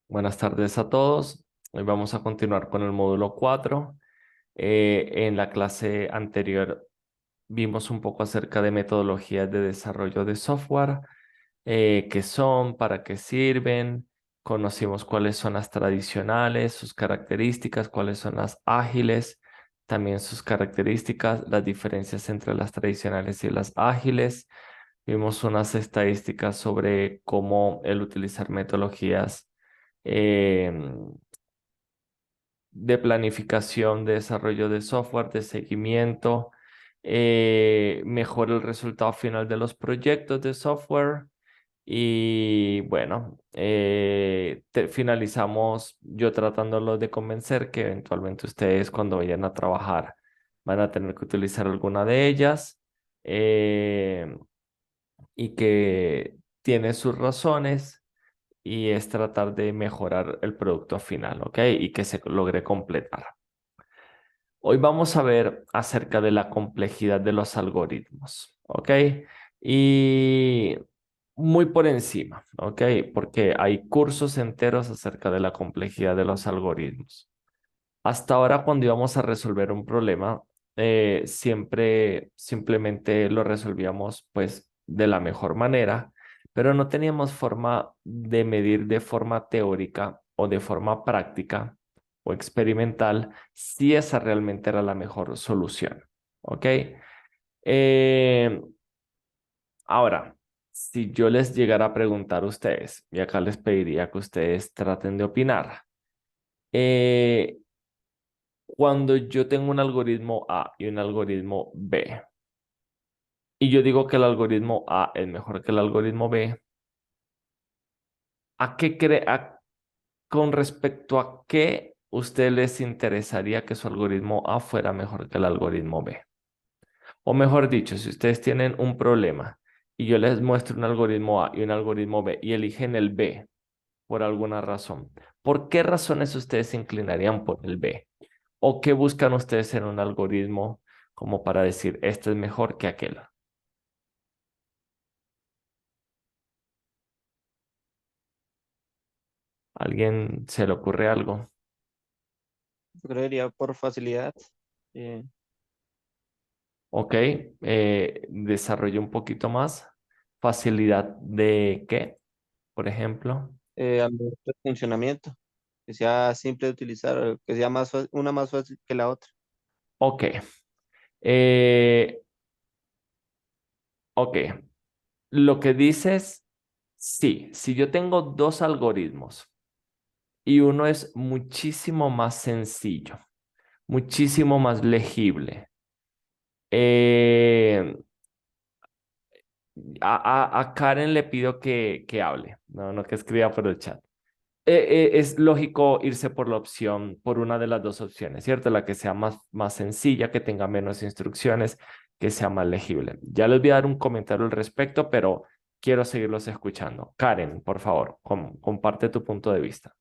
Buenas tardes a todos. Hoy vamos a continuar con el módulo 4. En la clase anterior vimos un poco acerca de metodologías de desarrollo de software, qué son, para qué sirven. Conocimos cuáles son las tradicionales, sus características, cuáles son las ágiles, también sus características, las diferencias entre las tradicionales y las ágiles. Vimos unas estadísticas sobre cómo el utilizar metodologías eh, de planificación, de desarrollo de software, de seguimiento, mejora el resultado final de los proyectos de software. Y bueno, finalizamos yo tratándolos de convencer que eventualmente ustedes cuando vayan a trabajar van a tener que utilizar alguna de ellas, eh, y que tiene sus razones y es tratar de mejorar el producto final, ¿ok? Y que se logre completar. Hoy vamos a ver acerca de la complejidad de los algoritmos, ¿ok? Y muy por encima, ¿ok? Porque hay cursos enteros acerca de la complejidad de los algoritmos. Hasta ahora, cuando íbamos a resolver un problema, siempre simplemente lo resolvíamos pues de la mejor manera, pero no teníamos forma de medir de forma teórica o de forma práctica o experimental si esa realmente era la mejor solución. ¿Ok? Eh, Ahora, si yo les llegara a preguntar a ustedes, y acá les pediría que ustedes traten de opinar. eh, Cuando yo tengo un algoritmo A y un algoritmo B, y yo digo que el algoritmo A es mejor que el algoritmo B, ¿a qué con respecto a qué usted les interesaría que su algoritmo A fuera mejor que el algoritmo B? O mejor dicho, si ustedes tienen un problema y yo les muestro un algoritmo A y un algoritmo B y eligen el B por alguna razón, ¿por qué razones ustedes se inclinarían por el B? ¿O qué buscan ustedes en un algoritmo como para decir, este es mejor que aquel? ¿Alguien se le ocurre algo? Yo creería por facilidad, eh, Ok, desarrolle un poquito más. ¿Facilidad de qué, por ejemplo? al menos el funcionamiento, que sea simple de utilizar, que sea una más fácil que la otra. Ok, eh, ok. Lo que dices, sí, si yo tengo dos algoritmos y uno es muchísimo más sencillo, muchísimo más legible, eh, a Karen le pido que hable, no que escriba por el chat. Es lógico irse por la opción, por una de las dos opciones, ¿cierto? La que sea más sencilla, que tenga menos instrucciones, que sea más legible. Ya les voy a dar un comentario al respecto, pero quiero seguirlos escuchando. Karen, por favor, comparte tu punto de vista.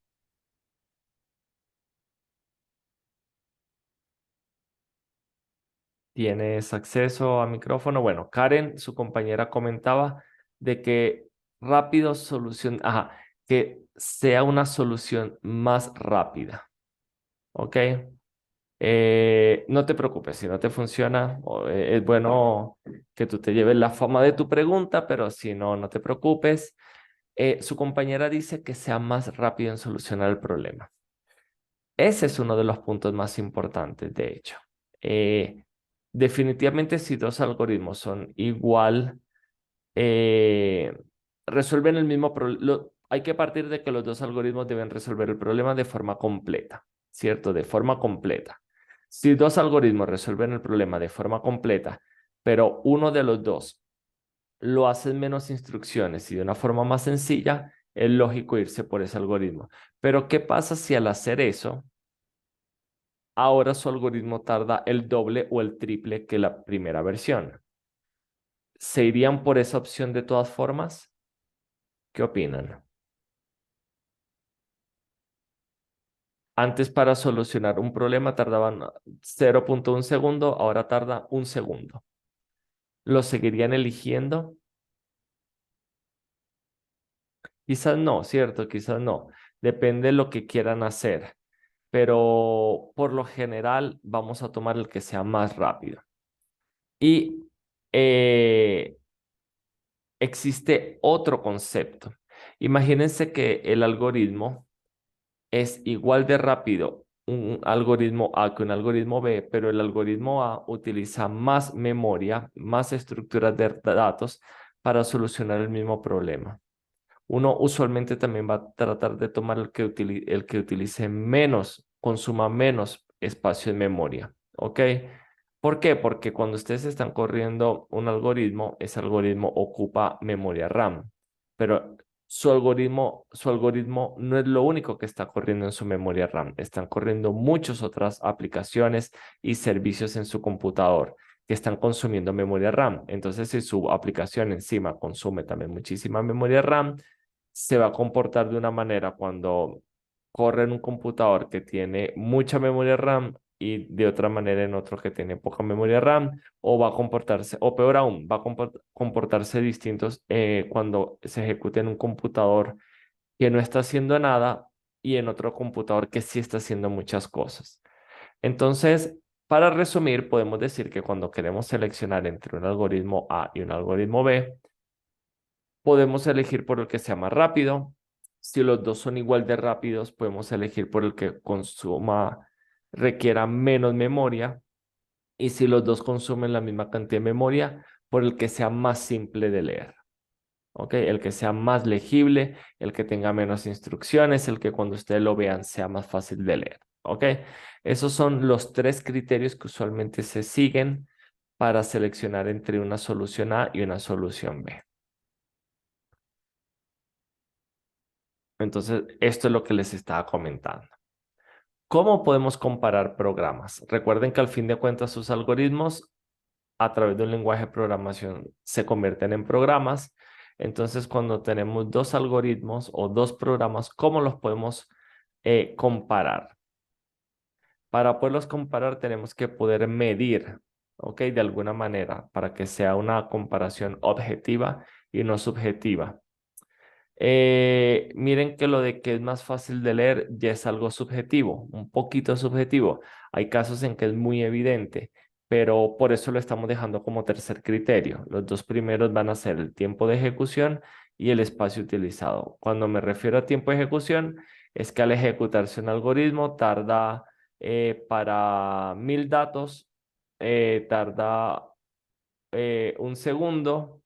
¿Tienes acceso a micrófono? Bueno, Karen, su compañera comentaba de que rápido solución, ajá, que sea una solución más rápida, ¿ok? No te preocupes, si no te funciona, es bueno que tú te lleves la fama de tu pregunta, pero si no, no te preocupes. Su compañera dice que sea más rápido en solucionar el problema. Ese es uno de los puntos más importantes, de hecho. Eh, Definitivamente, si dos algoritmos son igual, eh, resuelven el mismo problema. Hay que partir de que los dos algoritmos deben resolver el problema de forma completa, ¿cierto? De forma completa. Si dos algoritmos resuelven el problema de forma completa, pero uno de los dos lo hace en menos instrucciones y de una forma más sencilla, es lógico irse por ese algoritmo. Pero ¿qué pasa si al hacer eso, ahora su algoritmo tarda el doble o el triple que la primera versión? ¿Se irían por esa opción de todas formas? ¿Qué opinan? Antes para solucionar un problema tardaban 0,1 segundo, ahora tarda un segundo. ¿Lo seguirían eligiendo? Quizás no, ¿cierto? Quizás no. Depende de lo que quieran hacer, pero por lo general vamos a tomar el que sea más rápido. Y eh, existe otro concepto. Imagínense que el algoritmo es igual de rápido un algoritmo A que un algoritmo B, pero el algoritmo A utiliza más memoria, más estructuras de datos para solucionar el mismo problema. Uno usualmente también va a tratar de tomar el que utilice menos, consuma menos espacio en memoria. ¿Ok? ¿Por qué? Porque cuando ustedes están corriendo un algoritmo, ese algoritmo ocupa memoria RAM, pero su algoritmo no es lo único que está corriendo en su memoria RAM. Están corriendo muchas otras aplicaciones y servicios en su computador que están consumiendo memoria RAM. Entonces, si su aplicación encima consume también muchísima memoria RAM, se va a comportar de una manera cuando corre en un computador que tiene mucha memoria RAM y de otra manera en otro que tiene poca memoria RAM, o va a comportarse, o peor aún, va a comportarse distintos cuando se ejecute en un computador que no está haciendo nada y en otro computador que sí está haciendo muchas cosas. Entonces, para resumir, podemos decir que cuando queremos seleccionar entre un algoritmo A y un algoritmo B, podemos elegir por el que sea más rápido. Si los dos son igual de rápidos, podemos elegir por el que requiera menos memoria. Y si los dos consumen la misma cantidad de memoria, por el que sea más simple de leer. ¿Ok? El que sea más legible, el que tenga menos instrucciones, el que cuando ustedes lo vean sea más fácil de leer. ¿Ok? Esos son los tres criterios que usualmente se siguen para seleccionar entre una solución A y una solución B. Entonces, esto es lo que les estaba comentando. ¿Cómo podemos comparar programas? Recuerden que al fin de cuentas sus algoritmos a través de un lenguaje de programación se convierten en programas. Entonces, cuando tenemos dos algoritmos o dos programas, ¿cómo los podemos comparar? Para poderlos comparar tenemos que poder medir, ¿ok? De alguna manera, para que sea una comparación objetiva y no subjetiva. Miren que lo de que es más fácil de leer ya es algo subjetivo, un poquito subjetivo. Hay casos en que es muy evidente, pero por eso lo estamos dejando como tercer criterio. Los dos primeros van a ser el tiempo de ejecución y el espacio utilizado. Cuando me refiero a tiempo de ejecución, es que al ejecutarse un algoritmo tarda para 1000 datos, tarda un segundo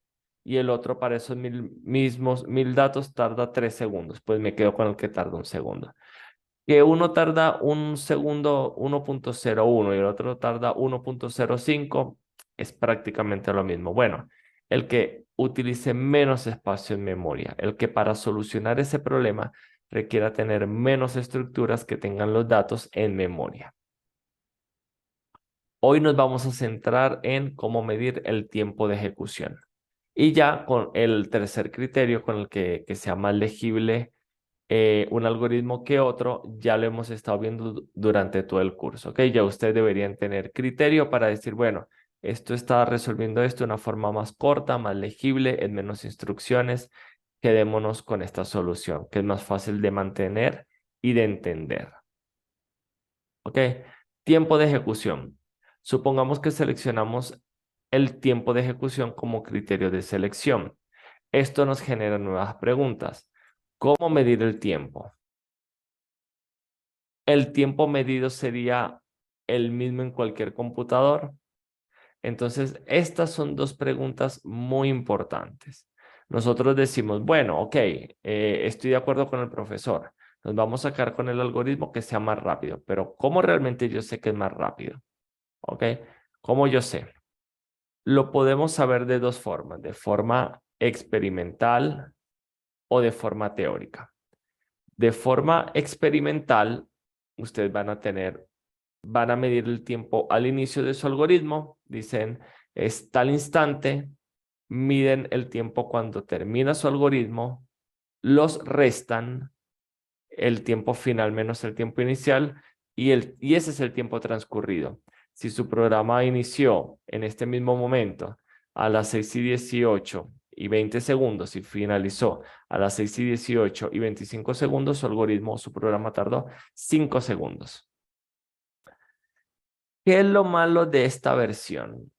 y el otro para esos mismos 1000 datos tarda 3 segundos. Pues me quedo con el que tarda un segundo. Que uno tarda un segundo 1.01 y el otro tarda 1.05 es prácticamente lo mismo. Bueno, el que utilice menos espacio en memoria, el que para solucionar ese problema requiera tener menos estructuras que tengan los datos en memoria. Hoy nos vamos a centrar en cómo medir el tiempo de ejecución. Y ya con el tercer criterio, con el que sea más legible un algoritmo que otro, ya lo hemos estado viendo durante todo el curso. ¿Ok? Ya ustedes deberían tener criterio para decir, bueno, esto está resolviendo esto de una forma más corta, más legible, en menos instrucciones. Quedémonos con esta solución, que es más fácil de mantener y de entender. ¿Ok? Tiempo de ejecución. Supongamos que seleccionamos el tiempo de ejecución como criterio de selección. Esto nos genera nuevas preguntas. ¿Cómo medir el tiempo? ¿El tiempo medido sería el mismo en cualquier computador? Entonces, estas son dos preguntas muy importantes. Nosotros decimos, bueno, ok, estoy de acuerdo con el profesor. Nos vamos a sacar con el algoritmo que sea más rápido, pero ¿cómo realmente yo sé que es más rápido? ¿Ok? ¿Cómo yo sé? Lo podemos saber de dos formas, de forma experimental o de forma teórica. De forma experimental, ustedes van a medir el tiempo al inicio de su algoritmo, dicen, es tal instante, miden el tiempo cuando termina su algoritmo, los restan, el tiempo final menos el tiempo inicial, y ese es el tiempo transcurrido. Si su programa inició en este mismo momento a las 6:18 y 20 segundos y finalizó a las 6 y 18 y 25 segundos, su algoritmo, su programa tardó 5 segundos. ¿Qué es lo malo de esta versión?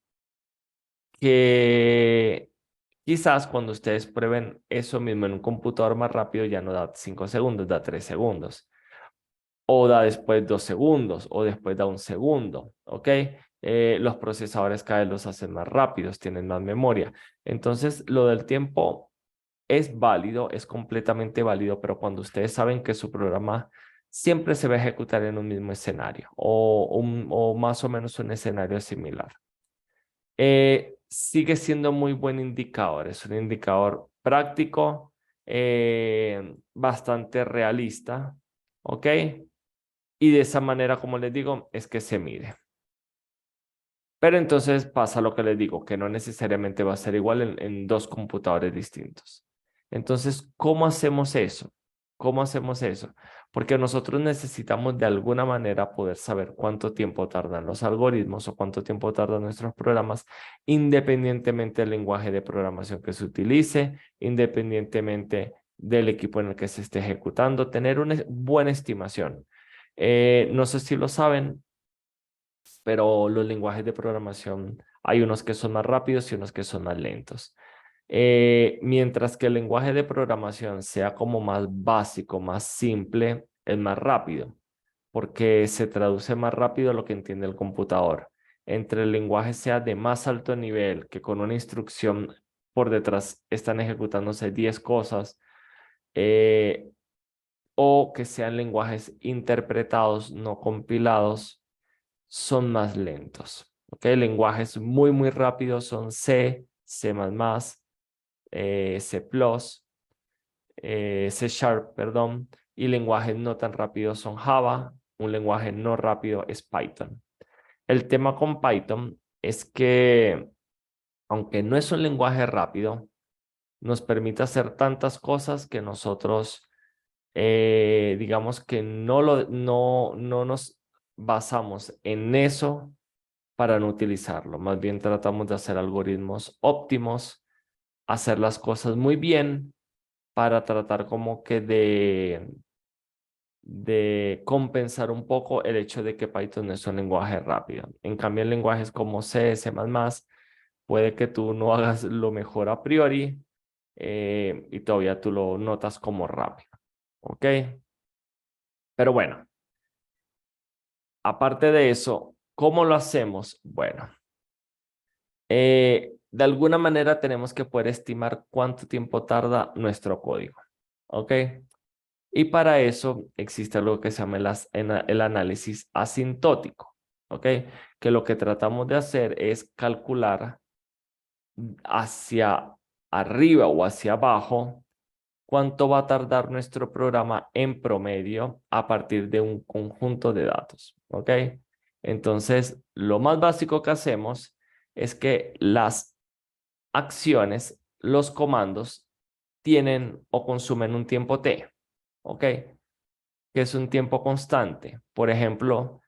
Que quizás cuando ustedes prueben eso mismo en un computador más rápido ya no da 5 segundos, da 3 segundos. O da después 2 segundos, o después da 1 segundo, ¿ok? Los procesadores cada vez los hacen más rápidos, tienen más memoria. Entonces, lo del tiempo es válido, es completamente válido, pero cuando ustedes saben que su programa siempre se va a ejecutar en un mismo escenario o más o menos un escenario similar. Sigue siendo muy buen indicador, es un indicador práctico, bastante realista, ¿ok? Y de esa manera, como les digo, es que se mide. Pero entonces pasa lo que les digo, que no necesariamente va a ser igual en dos computadores distintos. Entonces, ¿cómo hacemos eso? ¿Cómo hacemos eso? Porque nosotros necesitamos de alguna manera poder saber cuánto tiempo tardan los algoritmos o cuánto tiempo tardan nuestros programas, independientemente del lenguaje de programación que se utilice, independientemente del equipo en el que se esté ejecutando, tener una buena estimación. No sé si lo saben, pero los lenguajes de programación hay unos que son más rápidos y unos que son más lentos. Mientras que el lenguaje de programación sea como más básico, más simple, es más rápido, porque se traduce más rápido a lo que entiende el computador. Entre el lenguaje sea de más alto nivel, que con una instrucción por detrás están ejecutándose 10 cosas, eh, o que sean lenguajes interpretados, no compilados, son más lentos. ¿Ok? Lenguajes muy rápidos son C, C++, C++, C Sharp, perdón, y lenguajes no tan rápidos son Java, un lenguaje no rápido es Python. El tema con Python es que, aunque no es un lenguaje rápido, nos permite hacer tantas cosas que nosotros, digamos que no nos basamos en eso para no utilizarlo. Más bien tratamos de hacer algoritmos óptimos, hacer las cosas muy bien para tratar como que de compensar un poco el hecho de que Python no es un lenguaje rápido. En cambio, en lenguajes como C, C++, puede que tú no hagas lo mejor a priori y todavía tú lo notas como rápido. ¿Ok? Pero bueno, aparte de eso, ¿cómo lo hacemos? Bueno, de alguna manera tenemos que poder estimar cuánto tiempo tarda nuestro código. ¿Ok? Y para eso existe algo que se llama el análisis asintótico. ¿Ok? Que lo que tratamos de hacer es calcular hacia arriba o hacia abajo cuánto va a tardar nuestro programa en promedio a partir de un conjunto de datos. ¿Ok? Entonces, lo más básico que hacemos es que las acciones, los comandos, tienen o consumen un tiempo t, ¿ok? Que es un tiempo constante. Por ejemplo,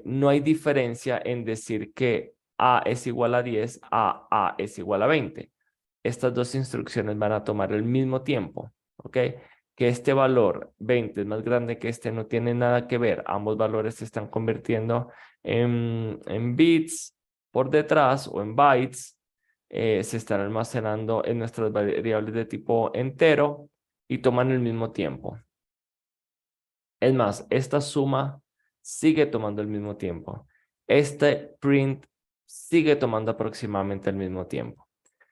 no hay diferencia en decir que A es igual a 10 a A es igual a 20. Estas dos instrucciones van a tomar el mismo tiempo, ¿ok? Que este valor 20 es más grande que este no tiene nada que ver. Ambos valores se están convirtiendo en bits por detrás o en bytes. Se están almacenando en nuestras variables de tipo entero y toman el mismo tiempo. Es más, esta suma sigue tomando el mismo tiempo. Este print sigue tomando aproximadamente el mismo tiempo.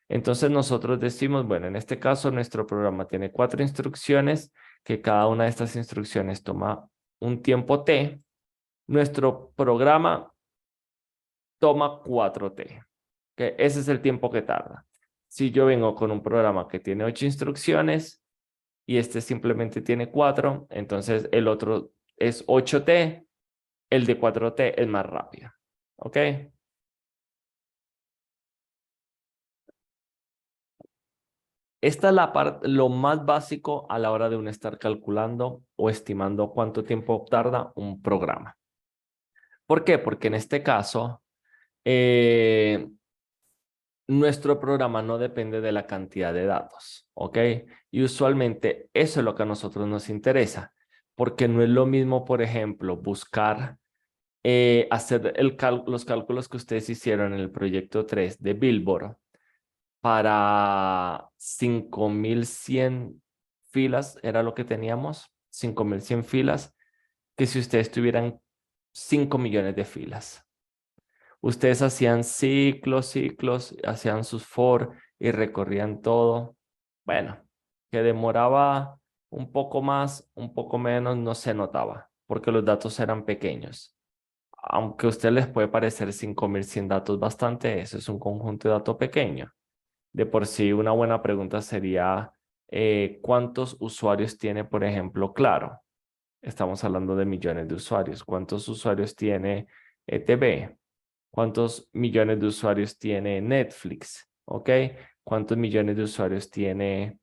Entonces nosotros decimos, bueno, en este caso nuestro programa tiene 4 instrucciones, que cada una de estas instrucciones toma un tiempo t. Nuestro programa toma 4t, que ese es el tiempo que tarda. Si yo vengo con un programa que tiene 8 instrucciones y este simplemente tiene 4, entonces el otro es 8t, el de 4t es más rápido. ¿Ok? Esta es lo más básico a la hora de uno estar calculando o estimando cuánto tiempo tarda un programa. ¿Por qué? Porque en este caso, eh, nuestro programa no depende de la cantidad de datos, ¿ok? Y usualmente eso es lo que a nosotros nos interesa, porque no es lo mismo, por ejemplo, buscar hacer los cálculos que ustedes hicieron en el proyecto 3 de Billboard para 5100 filas, era lo que teníamos, 5100 filas, que si ustedes tuvieran 5 millones de filas. Ustedes hacían ciclos, hacían sus for y recorrían todo. Bueno, que demoraba un poco más, un poco menos, no se notaba, porque los datos eran pequeños. Aunque a usted les puede parecer 5100 datos bastante, eso es un conjunto de datos pequeño. De por sí, una buena pregunta sería, ¿cuántos usuarios tiene, por ejemplo, Claro? Estamos hablando de millones de usuarios. ¿Cuántos usuarios tiene TV? ¿Cuántos millones de usuarios tiene Netflix? ¿Ok? ¿Cuántos millones de usuarios tiene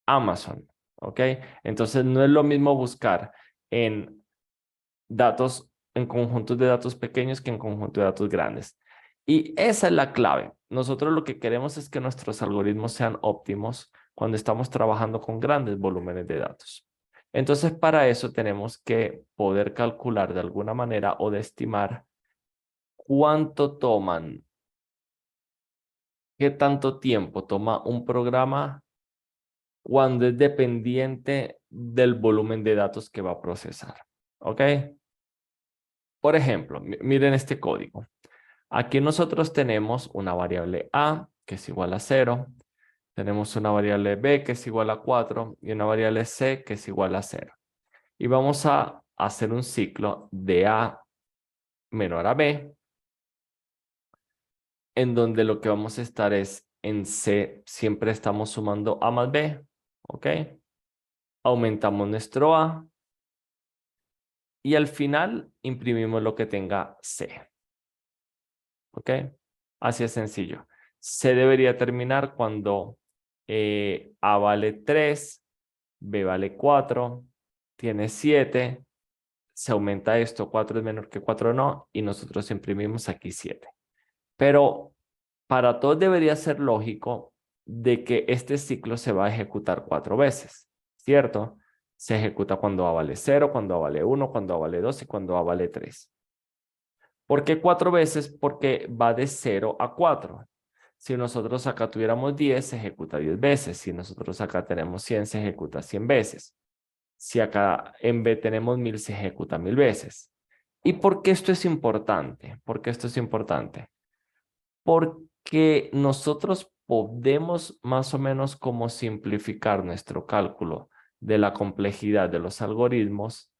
Amazon? ¿Ok? Entonces, no es lo mismo buscar en datos, en conjuntos de datos pequeños que en conjuntos de datos grandes. Y esa es la clave. Nosotros lo que queremos es que nuestros algoritmos sean óptimos cuando estamos trabajando con grandes volúmenes de datos. Entonces, para eso tenemos que poder calcular de alguna manera o de estimar cuánto toman, qué tanto tiempo toma un programa cuando es dependiente del volumen de datos que va a procesar. ¿Ok? Por ejemplo, miren este código. Aquí nosotros tenemos una variable a que es igual a 0, tenemos una variable b que es igual a 4 y una variable c que es igual a 0. Y vamos a hacer un ciclo de a menor a b, en donde lo que vamos a estar es en c, siempre estamos sumando a más b, ¿ok? Aumentamos nuestro a y al final imprimimos lo que tenga c, ¿ok? Así es sencillo. C debería terminar cuando A vale 3, B vale 4, tiene 7, se aumenta esto, 4 es menor que 4 no, y nosotros imprimimos aquí 7. Pero para todos debería ser lógico de que este ciclo se va a ejecutar 4 veces, ¿cierto? Se ejecuta cuando A vale 0, cuando A vale 1, cuando A vale 2 y cuando A vale 3. ¿Por qué 4 veces? Porque va de 0 a 4. Si nosotros acá tuviéramos 10, se ejecuta 10 veces. Si nosotros acá tenemos 100, se ejecuta 100 veces. Si acá en B tenemos 1000, se ejecuta 1000 veces. ¿Y por qué esto es importante? ¿Por qué esto es importante? Porque nosotros podemos más o menos como simplificar nuestro cálculo de la complejidad de los algoritmos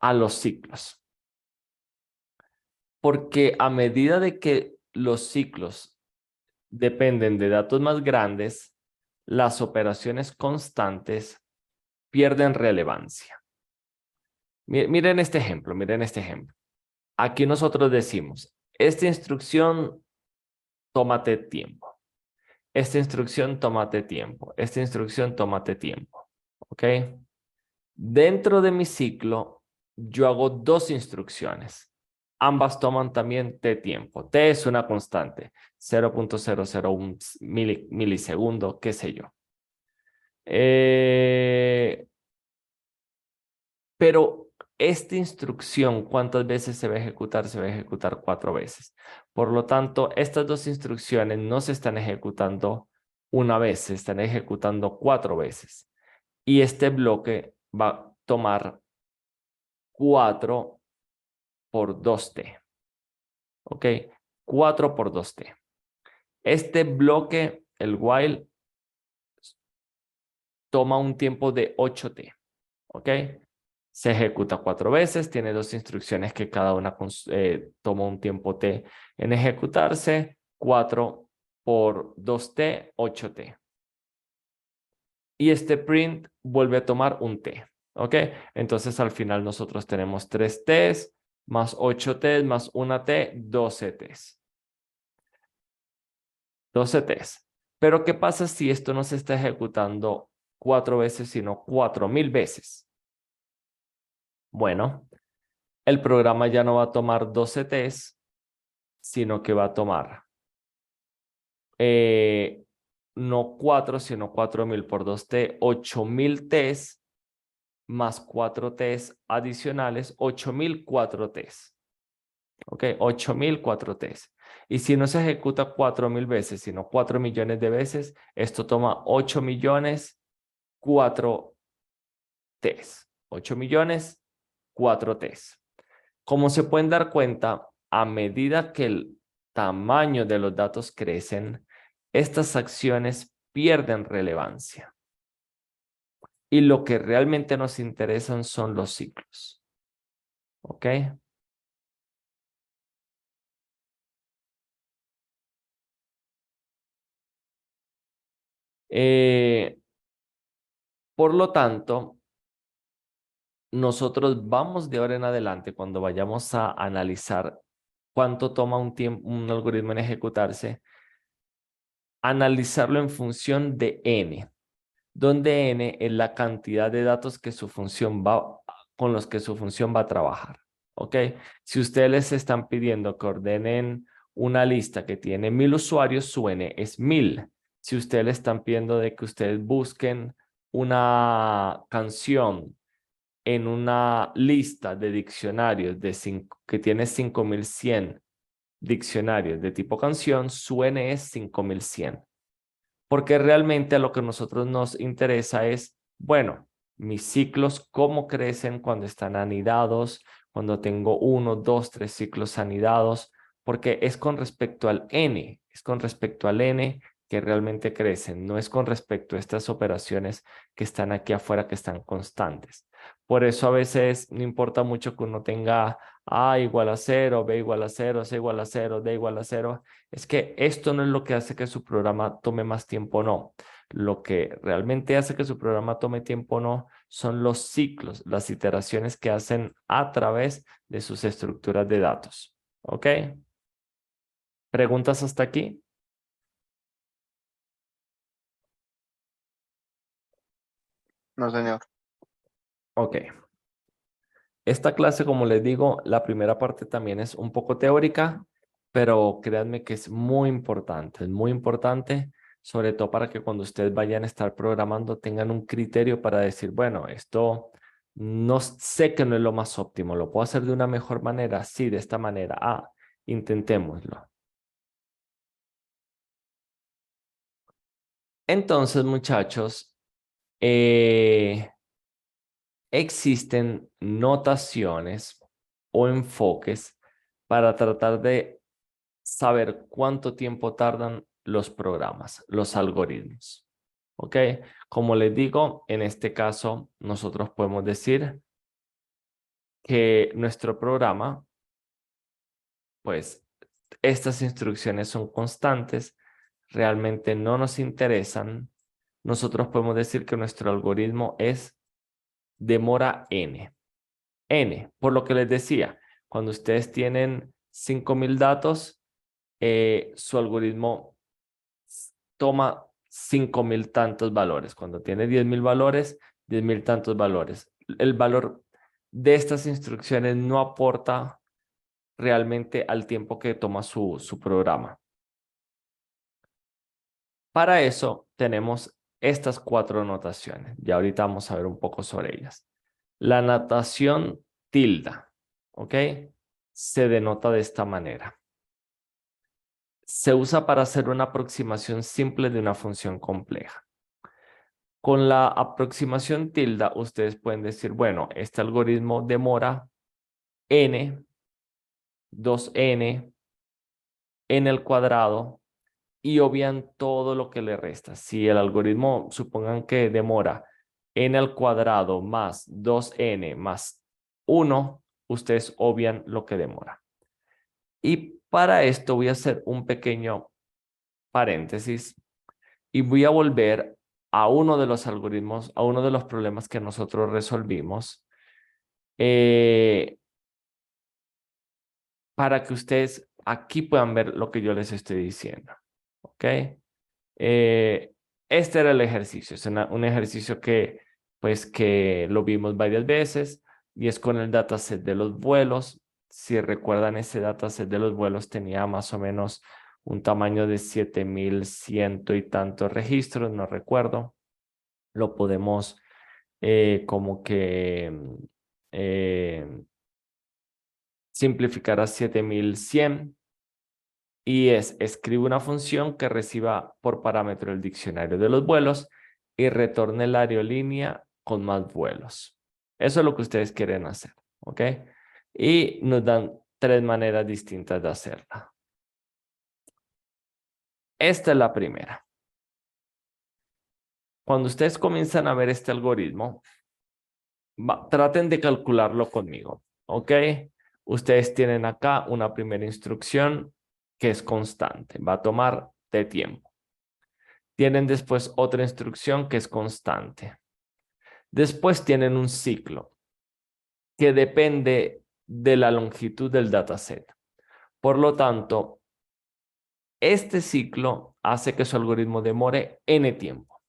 a los ciclos. Porque a medida de que los ciclos dependen de datos más grandes, las operaciones constantes pierden relevancia. Miren este ejemplo, miren este ejemplo. Aquí nosotros decimos, esta instrucción, tómate tiempo. Esta instrucción, tómate tiempo. Esta instrucción, tómate tiempo. ¿Ok? Dentro de mi ciclo, yo hago dos instrucciones. Ambas toman también t tiempo. T es una constante, 0.001 milisegundo, qué sé yo. Pero esta instrucción, ¿cuántas veces se va a ejecutar? Se va a ejecutar 4 veces. Por lo tanto, estas dos instrucciones no se están ejecutando una vez, se están ejecutando 4 veces. Y este bloque va a tomar 4 por 2t. ¿Ok? 4 por 2t. Este bloque, el while, toma un tiempo de 8t. ¿Ok? Se ejecuta 4 veces, tiene dos instrucciones que cada una toma un tiempo t en ejecutarse. 4 por 2t, 8t. Y este print vuelve a tomar un t. ¿Ok? Entonces al final nosotros tenemos 3 t's más 8 t's más 1 t, 12 t's. 12 t's. Pero ¿qué pasa si esto no se está ejecutando 4 veces, sino 4000 veces? Bueno, el programa ya no va a tomar 12 t's, sino que va a tomar no 4, sino 4000 por 2T, 8000 Ts más 4 Ts adicionales, 8004 Ts. ¿Ok? 8004 Ts. Y si no se ejecuta 4000 veces, sino 4 millones de veces, esto toma 8 millones 4 Ts. 8 millones 4 Ts. Como se pueden dar cuenta, a medida que el tamaño de los datos crecen, estas acciones pierden relevancia. Y lo que realmente nos interesan son los ciclos. ¿Ok? Por lo tanto, nosotros vamos de ahora en adelante, cuando vayamos a analizar cuánto toma un algoritmo en ejecutarse, analizarlo en función de n, donde n es la cantidad de datos que con los que su función va a trabajar. ¿Ok? Si ustedes les están pidiendo que ordenen una lista que tiene 1000 usuarios, su n es 1000. Si ustedes le están pidiendo de que ustedes busquen una canción en una lista de diccionarios que tiene 5100 diccionarios de tipo canción, su n es 5100. Porque realmente a lo que a nosotros nos interesa es, bueno, mis ciclos, cómo crecen cuando están anidados, cuando tengo 1, 2, 3 ciclos anidados, porque es con respecto al n, es con respecto al n que realmente crecen, no es con respecto a estas operaciones que están aquí afuera, que están constantes. Por eso a veces no importa mucho que uno tenga A igual a 0, B igual a 0, C igual a 0, D igual a 0. Es que esto no es lo que hace que su programa tome más tiempo o no. Lo que realmente hace que su programa tome tiempo o no son los ciclos, las iteraciones que hacen a través de sus estructuras de datos. ¿Ok? ¿Preguntas hasta aquí? No, señor. Ok. Esta clase, como les digo, la primera parte también es un poco teórica, pero créanme que es muy importante, sobre todo para que cuando ustedes vayan a estar programando tengan un criterio para decir, bueno, esto no sé que no es lo más óptimo, lo puedo hacer de una mejor manera, sí, de esta manera, intentémoslo. Entonces, muchachos, existen notaciones o enfoques para tratar de saber cuánto tiempo tardan los programas, los algoritmos. ¿Ok? Como les digo, en este caso, nosotros podemos decir que nuestro programa, pues, estas instrucciones son constantes, realmente no nos interesan. Nosotros podemos decir que nuestro algoritmo es demora n. N, por lo que les decía, cuando ustedes tienen 5000 datos, su algoritmo toma 5000 tantos valores. Cuando tiene 10.000 valores, 10.000 tantos valores. El valor de estas instrucciones no aporta realmente al tiempo que toma su programa. Para eso tenemos estas 4 notaciones. Ya ahorita vamos a ver un poco sobre ellas. La notación tilda, ¿ok? Se denota de esta manera. Se usa para hacer una aproximación simple de una función compleja. Con la aproximación tilda, ustedes pueden decir, bueno, este algoritmo demora n, 2n, n al cuadrado, y obvian todo lo que le resta. Si el algoritmo, supongan que demora n al cuadrado más 2n más 1, ustedes obvian lo que demora. Y para esto voy a hacer un pequeño paréntesis y voy a volver a uno de los algoritmos, a uno de los problemas que nosotros resolvimos, para que ustedes aquí puedan ver lo que yo les estoy diciendo. ¿Ok? Este era el ejercicio, es un ejercicio que lo vimos varias veces y es con el dataset de los vuelos. Si recuerdan, ese dataset de los vuelos tenía más o menos un tamaño de 7100 y tantos registros, no recuerdo. Lo podemos como que simplificar a 7100 y escribe una función que reciba por parámetro el diccionario de los vuelos y retorne la aerolínea con más vuelos. Eso es lo que ustedes quieren hacer, ¿ok? Y nos dan 3 maneras distintas de hacerla. Esta es la primera. Cuando ustedes comienzan a ver este algoritmo, traten de calcularlo conmigo, ¿ok? Ustedes tienen acá una primera instrucción que es constante, va a tomar de tiempo. Tienen después otra instrucción que es constante. Después tienen un ciclo que depende de la longitud del dataset. Por lo tanto, este ciclo hace que su algoritmo demore n tiempo.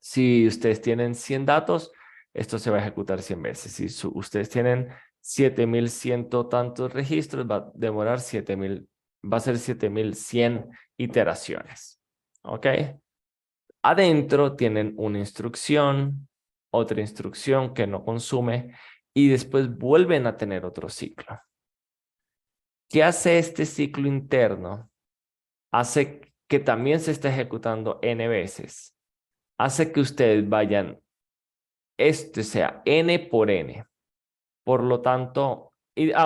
Si ustedes tienen 100 datos, esto se va a ejecutar 100 veces. Si ustedes tienen 7100 tantos registros, va a demorar 7000, va a ser 7100 iteraciones. ¿Ok? Adentro tienen una instrucción, otra instrucción que no consume y después vuelven a tener otro ciclo. ¿Qué hace este ciclo interno? Hace que también se esté ejecutando n veces. Hace que ustedes vayan, este sea n por n. Por lo tanto,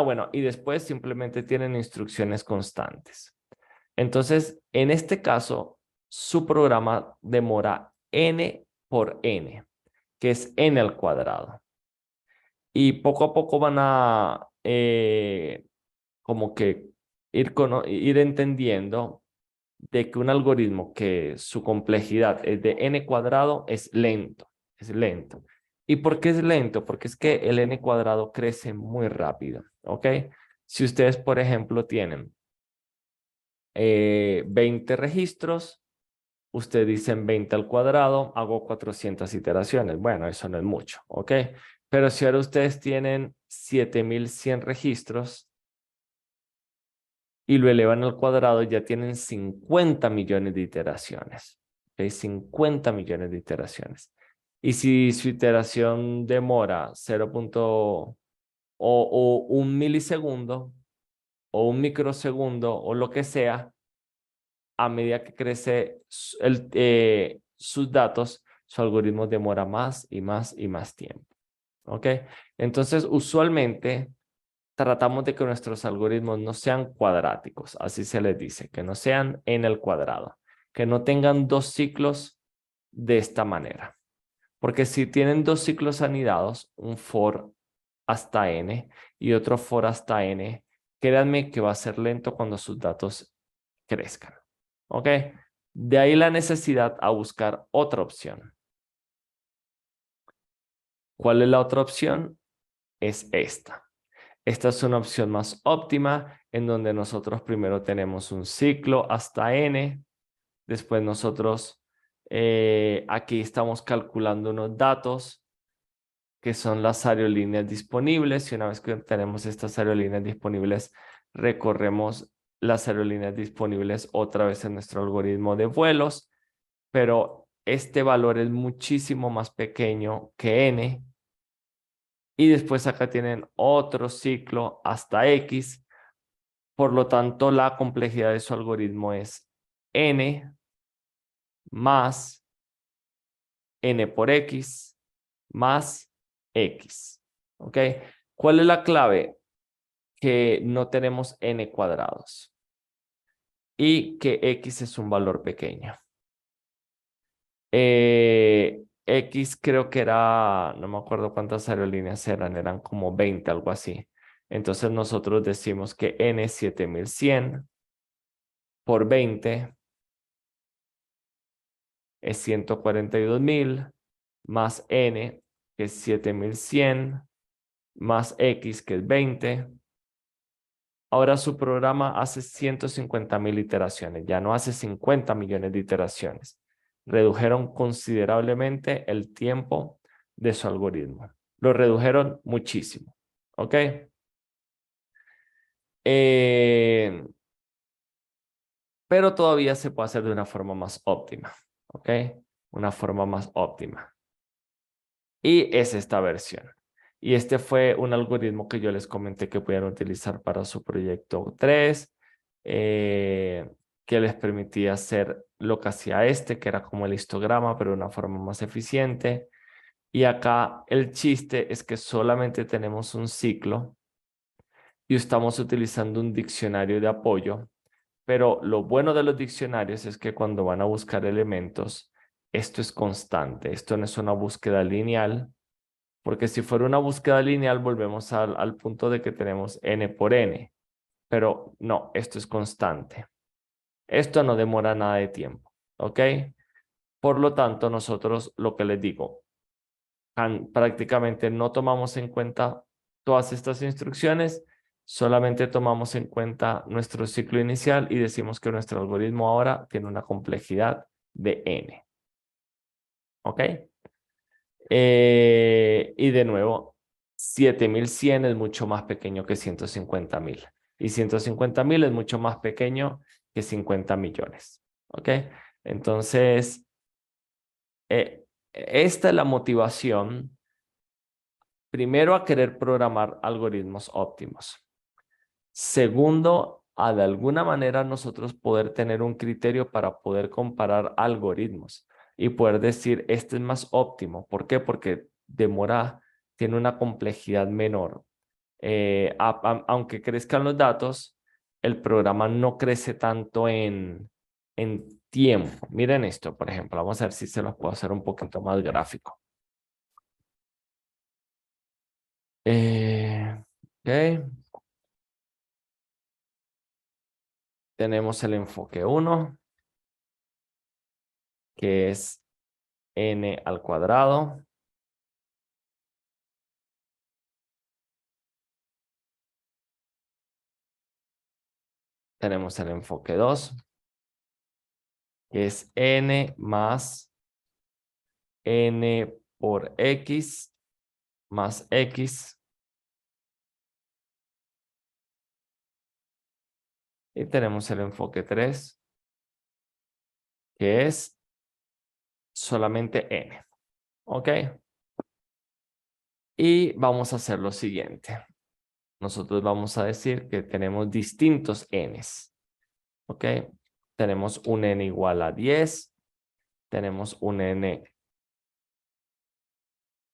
bueno, y después simplemente tienen instrucciones constantes. Entonces, en este caso, su programa demora n por n, que es n al cuadrado. Y poco a poco van a como que ir entendiendo de que un algoritmo que su complejidad es de n cuadrado es lento, es lento. ¿Y por qué es lento? Porque es que el n cuadrado crece muy rápido, ¿ok? Si ustedes, por ejemplo, tienen 20 registros, ustedes dicen 20 al cuadrado, hago 400 iteraciones. Bueno, eso no es mucho, ¿ok? Pero si ahora ustedes tienen 7100 registros y lo elevan al cuadrado, ya tienen 50 millones de iteraciones. ¿Ok? 50 millones de iteraciones. Y si su iteración demora 0. O un milisegundo o un microsegundo o lo que sea, a medida que crece sus datos, su algoritmo demora más y más y más tiempo. ¿Ok? Entonces, usualmente tratamos de que nuestros algoritmos no sean cuadráticos, así se les dice, que no sean en el cuadrado, que no tengan 2 ciclos de esta manera. Porque si tienen 2 ciclos anidados, un for hasta n y otro for hasta n, créanme que va a ser lento cuando sus datos crezcan. ¿Ok? De ahí la necesidad a buscar otra opción. ¿Cuál es la otra opción? Es esta. Esta es una opción más óptima en donde nosotros primero tenemos un ciclo hasta n. Después nosotros aquí estamos calculando unos datos que son las aerolíneas disponibles. Y una vez que tenemos estas aerolíneas disponibles, recorremos las aerolíneas disponibles otra vez en nuestro algoritmo de vuelos. Pero este valor es muchísimo más pequeño que n. Y después acá tienen otro ciclo hasta x. Por lo tanto, la complejidad de su algoritmo es n más n por x más x. ¿Ok? ¿Cuál es la clave? Que no tenemos n cuadrados y que x es un valor pequeño. X creo que era, no me acuerdo cuántas aerolíneas eran como 20, algo así. Entonces nosotros decimos que n es 7100 por 20 es 142.000 más n, que es 7100, más x, que es 20. Ahora su programa hace 150.000 iteraciones, ya no hace 50 millones de iteraciones. Redujeron considerablemente el tiempo de su algoritmo. Lo redujeron muchísimo. ¿Ok? pero todavía se puede hacer de una forma más óptima, ¿ok? Una forma más óptima. Y es esta versión. Y este fue un algoritmo que yo les comenté que pudieran utilizar para su proyecto 3, que les permitía hacer lo que hacía este, que era como el histograma, pero de una forma más eficiente. Y acá el chiste es que solamente tenemos un ciclo y estamos utilizando un diccionario de apoyo, pero lo bueno de los diccionarios es que cuando van a buscar elementos, esto es constante, esto no es una búsqueda lineal, porque si fuera una búsqueda lineal volvemos al punto de que tenemos n por n, pero no, esto es constante. Esto no demora nada de tiempo, ¿ok? Por lo tanto, nosotros lo que les digo, prácticamente no tomamos en cuenta todas estas instrucciones, solamente tomamos en cuenta nuestro ciclo inicial y decimos que nuestro algoritmo ahora tiene una complejidad de n. ¿Ok? Y de nuevo, 7100 es mucho más pequeño que 150.000. Y 150.000 es mucho más pequeño que 50 millones. ¿Ok? Entonces, esta es la motivación. Primero, a querer programar algoritmos óptimos. Segundo, a de alguna manera nosotros poder tener un criterio para poder comparar algoritmos y poder decir, este es más óptimo. ¿Por qué? Porque demora, tiene una complejidad menor. Aunque crezcan los datos, el programa no crece tanto en tiempo. Miren esto, por ejemplo. Vamos a ver si se los puedo hacer un poquito más gráfico. Ok. Tenemos el enfoque 1, que es n al cuadrado. Tenemos el enfoque 2, que es n más n por x más x. Y tenemos el enfoque 3, que es solamente n. ¿Ok? Y vamos a hacer lo siguiente. Nosotros vamos a decir que tenemos distintos n's. ¿Ok? Tenemos un n igual a 10. Tenemos un n.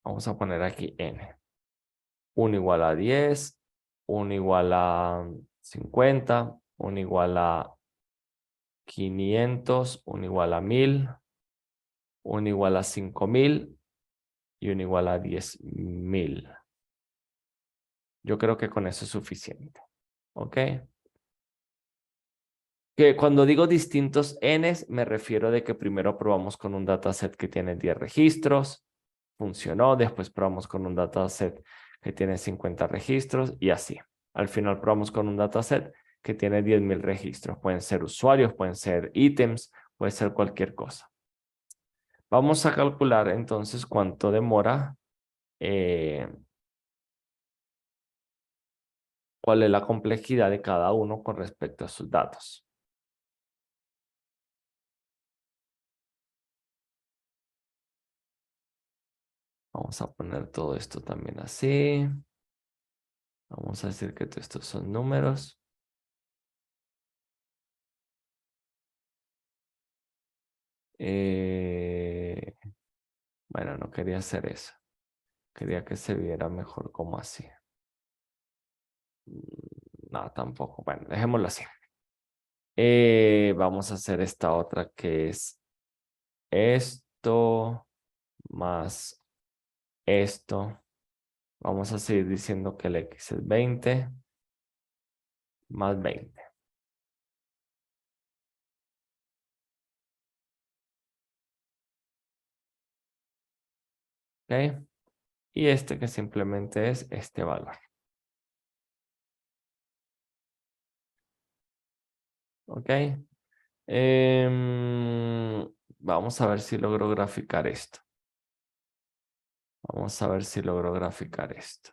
Vamos a poner aquí n. 1 igual a 10. 1 igual a 50. 1 igual a 500. 1 igual a 1000. 1 igual a 5000. Y 1 igual a 10.000. Yo creo que con eso es suficiente. ¿Ok? Que cuando digo distintos n's, me refiero de que primero probamos con un dataset que tiene 10 registros, funcionó, después probamos con un dataset que tiene 50 registros y así. Al final probamos con un dataset que tiene 10.000 registros. Pueden ser usuarios, pueden ser ítems, puede ser cualquier cosa. Vamos a calcular entonces cuánto demora, cuál es la complejidad de cada uno con respecto a sus datos. Vamos a poner todo esto también así. Vamos a decir que estos son números. Bueno, no quería hacer eso. Quería que se viera mejor como así. No, tampoco. Bueno, dejémoslo así. Vamos a hacer esta otra que es esto más esto. Vamos a seguir diciendo que el x es 20 más 20. ¿Ok? Y este que simplemente es este valor. ¿Ok? Vamos a ver si logro graficar esto. Vamos a ver si logro graficar esto.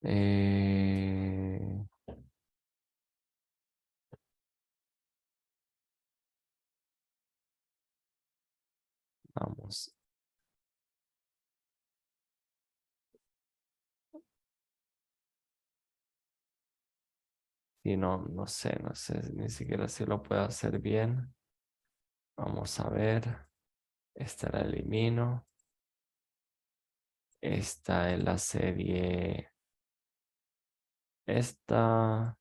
Eh, vamos. Y no, no sé ni siquiera si lo puedo hacer bien. Vamos a ver. Esta la elimino. Esta es la serie. Esta.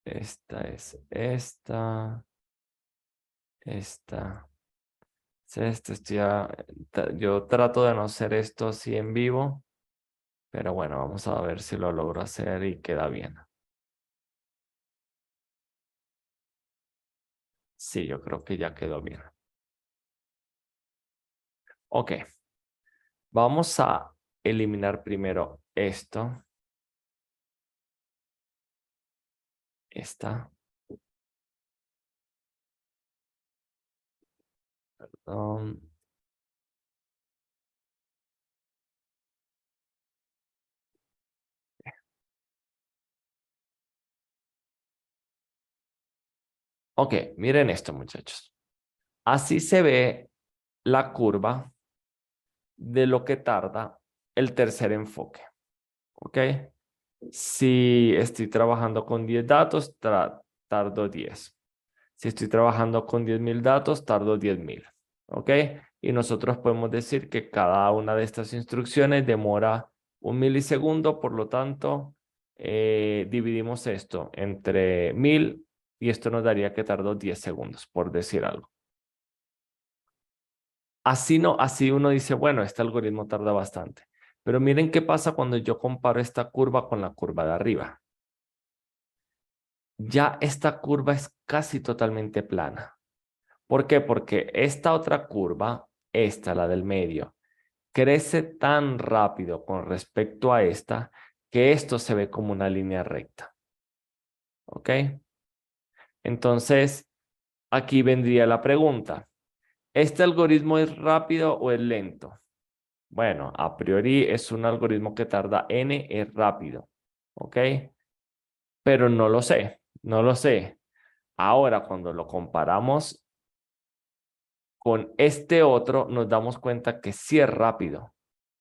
Esta es esta. Esta. Es esta. Yo trato de no hacer esto así en vivo. Pero bueno, vamos a ver si lo logro hacer y queda bien. Sí, yo creo que ya quedó bien. Ok, vamos a eliminar primero esto. Esta. um, ok, miren esto, muchachos. Así se ve la curva de lo que tarda el tercer enfoque. ¿Ok? Si estoy trabajando con 10 datos, tardo 10. Si estoy trabajando con 10.000 datos, tardo 10.000. ¿Ok? Y nosotros podemos decir que cada una de estas instrucciones demora 1 milisegundo, por lo tanto, dividimos esto entre 1000 y esto nos daría que tardó 10 segundos, por decir algo. Así no, así uno dice, bueno, este algoritmo tarda bastante. Pero miren qué pasa cuando yo comparo esta curva con la curva de arriba. Ya esta curva es casi totalmente plana. ¿Por qué? Porque esta otra curva, esta, la del medio, crece tan rápido con respecto a esta que esto se ve como una línea recta. ¿Ok? Entonces, aquí vendría la pregunta. ¿Este algoritmo es rápido o es lento? Bueno, a priori es un algoritmo que tarda n, es rápido, ¿ok? Pero no lo sé, no lo sé. Ahora, cuando lo comparamos con este otro, nos damos cuenta que sí es rápido,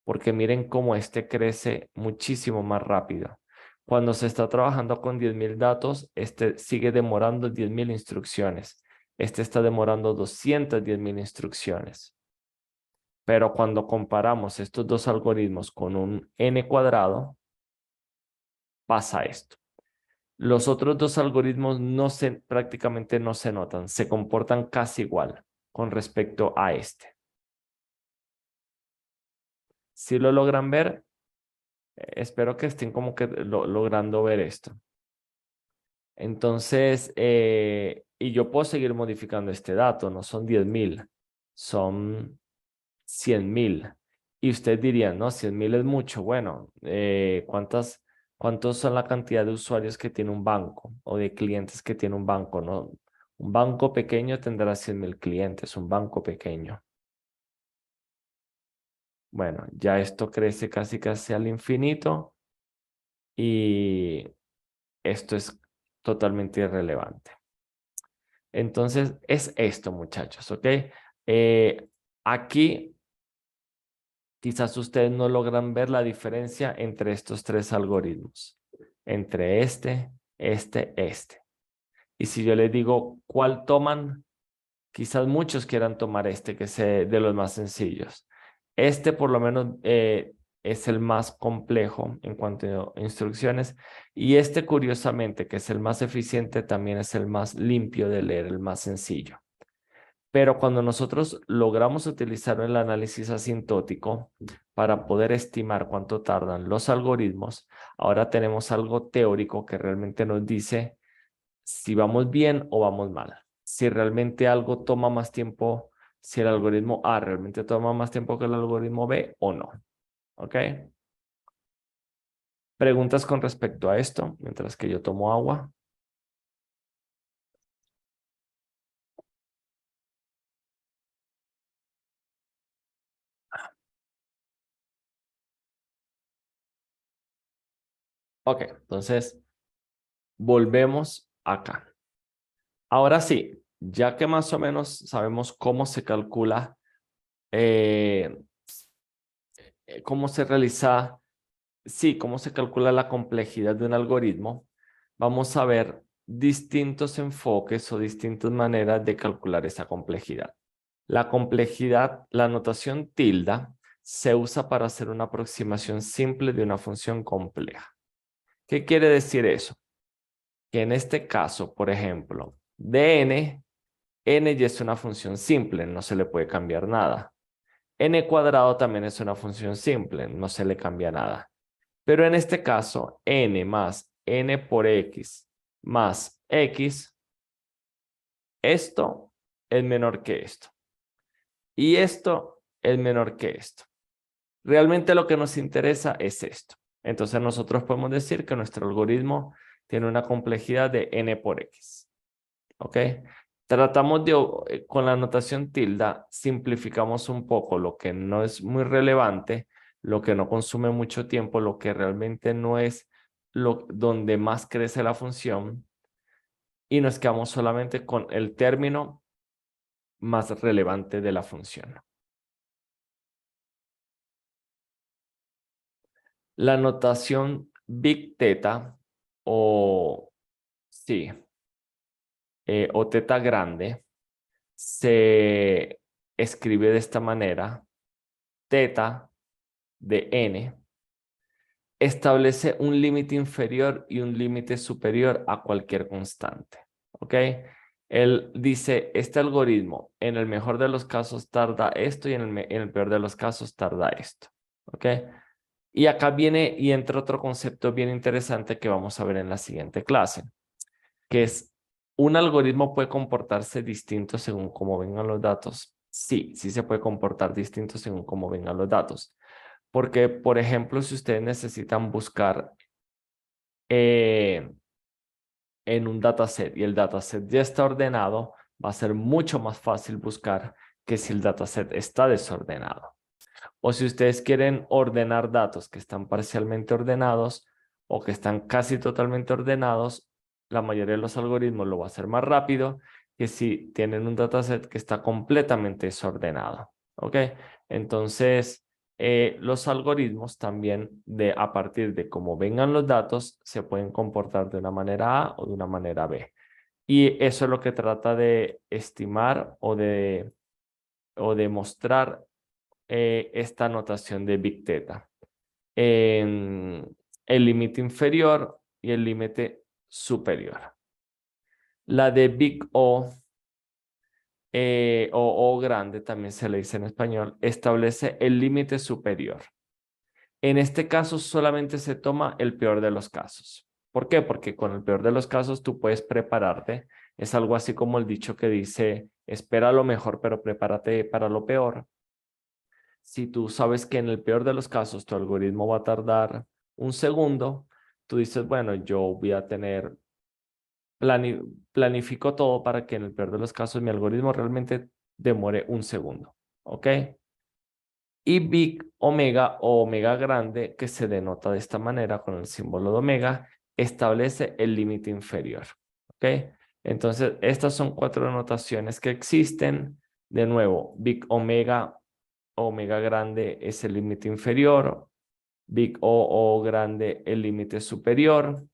porque miren cómo este crece muchísimo más rápido. Cuando se está trabajando con 10.000 datos, este sigue demorando 10.000 instrucciones. Este está demorando 210.000 instrucciones. Pero cuando comparamos estos dos algoritmos con un n cuadrado, pasa esto. Los otros dos algoritmos prácticamente no se notan, se comportan casi igual con respecto a este. Si lo logran ver, espero que estén como que logrando ver esto. Entonces, y yo puedo seguir modificando este dato, no son 10.000, son 100.000. Y usted diría, no, 100.000 es mucho. Bueno, ¿cuántos son la cantidad de usuarios que tiene un banco o de clientes que tiene un banco? No, un banco pequeño tendrá 100.000 clientes, un banco pequeño. Bueno, ya esto crece casi casi al infinito y esto es totalmente irrelevante. Entonces, es esto, muchachos, ¿ok? Eh, aquí quizás ustedes no logran ver la diferencia entre estos tres algoritmos, entre este. Y si yo les digo cuál toman, quizás muchos quieran tomar este, que es de los más sencillos. Este por lo menos es el más complejo en cuanto a instrucciones y este curiosamente, que es el más eficiente, también es el más limpio de leer, el más sencillo. Pero cuando nosotros logramos utilizar el análisis asintótico para poder estimar cuánto tardan los algoritmos, ahora tenemos algo teórico que realmente nos dice si vamos bien o vamos mal. Si realmente algo toma más tiempo, si el algoritmo A realmente toma más tiempo que el algoritmo B o no. ¿Ok? Preguntas con respecto a esto, mientras que yo tomo agua. Ok, entonces volvemos acá. Ahora sí, ya que más o menos sabemos cómo se calcula, eh, cómo se realiza, sí, cómo se calcula la complejidad de un algoritmo, vamos a ver distintos enfoques o distintas maneras de calcular esa complejidad. La complejidad, la notación tilda, se usa para hacer una aproximación simple de una función compleja. ¿Qué quiere decir eso? Que en este caso, por ejemplo, de n ya es una función simple, no se le puede cambiar nada. N cuadrado también es una función simple, no se le cambia nada. Pero en este caso, n más n por x más x, esto es menor que esto. Y esto es menor que esto. Realmente lo que nos interesa es esto. Entonces nosotros podemos decir que nuestro algoritmo tiene una complejidad de n por x. ¿Ok? Tratamos de, con la notación tilda, simplificamos un poco lo que no es muy relevante, lo que no consume mucho tiempo, lo que realmente no es donde más crece la función y nos quedamos solamente con el término más relevante de la función. La notación big teta o sí, o teta grande se escribe de esta manera: teta de n establece un límite inferior y un límite superior a cualquier constante. ¿Ok? Él dice, este algoritmo en el mejor de los casos tarda esto y en el peor de los casos tarda esto. ¿Ok? Y acá viene y entra otro concepto bien interesante que vamos a ver en la siguiente clase, que es, ¿un algoritmo puede comportarse distinto según cómo vengan los datos? Sí, sí se puede comportar distinto según cómo vengan los datos. Porque, por ejemplo, si ustedes necesitan buscar eh, en un dataset y el dataset ya está ordenado, va a ser mucho más fácil buscar que si el dataset está desordenado. O si ustedes quieren ordenar datos que están parcialmente ordenados o que están casi totalmente ordenados, la mayoría de los algoritmos lo va a hacer más rápido que si tienen un dataset que está completamente desordenado. ¿Ok? Entonces, los algoritmos también a partir de cómo vengan los datos se pueden comportar de una manera A o de una manera B. Y eso es lo que trata de estimar o de mostrar esta notación de Big Theta. En el límite inferior y el límite superior. La de Big O o O grande, también se le dice en español, establece el límite superior. En este caso solamente se toma el peor de los casos. ¿Por qué? Porque con el peor de los casos tú puedes prepararte. Es algo así como el dicho que dice, espera lo mejor, pero prepárate para lo peor. Si tú sabes que en el peor de los casos tu algoritmo va a tardar un segundo, tú dices, bueno, yo voy a tener, planifico todo para que en el peor de los casos mi algoritmo realmente demore un segundo. ¿Ok? Y big omega o omega grande, que se denota de esta manera con el símbolo de omega, establece el límite inferior. ¿Ok? Entonces, estas son cuatro notaciones que existen. De nuevo, big omega, omega grande es el límite inferior, big O grande el límite superior,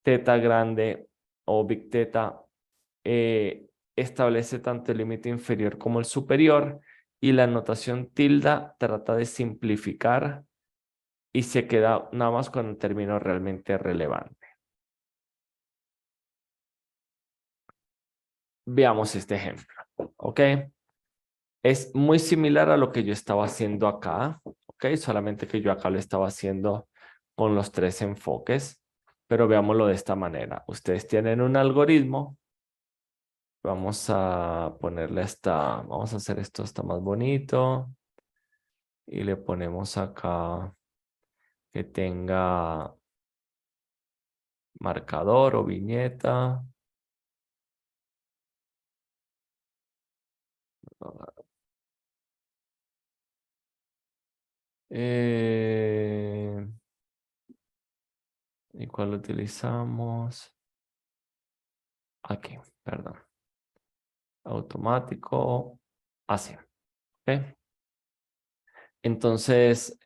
teta grande o big teta establece tanto el límite inferior como el superior y la notación tilda trata de simplificar y se queda nada más con un término realmente relevante. Veamos este ejemplo, ¿ok? Es muy similar a lo que yo estaba haciendo acá, ¿ok? Solamente que yo acá lo estaba haciendo con los tres enfoques, pero veámoslo de esta manera. Ustedes tienen un algoritmo. Vamos a ponerle vamos a hacer esto hasta más bonito y le ponemos acá que tenga marcador o viñeta. Eh, ¿Y cuál utilizamos? Aquí, perdón. Automático. Así. ¿Ok? Entonces,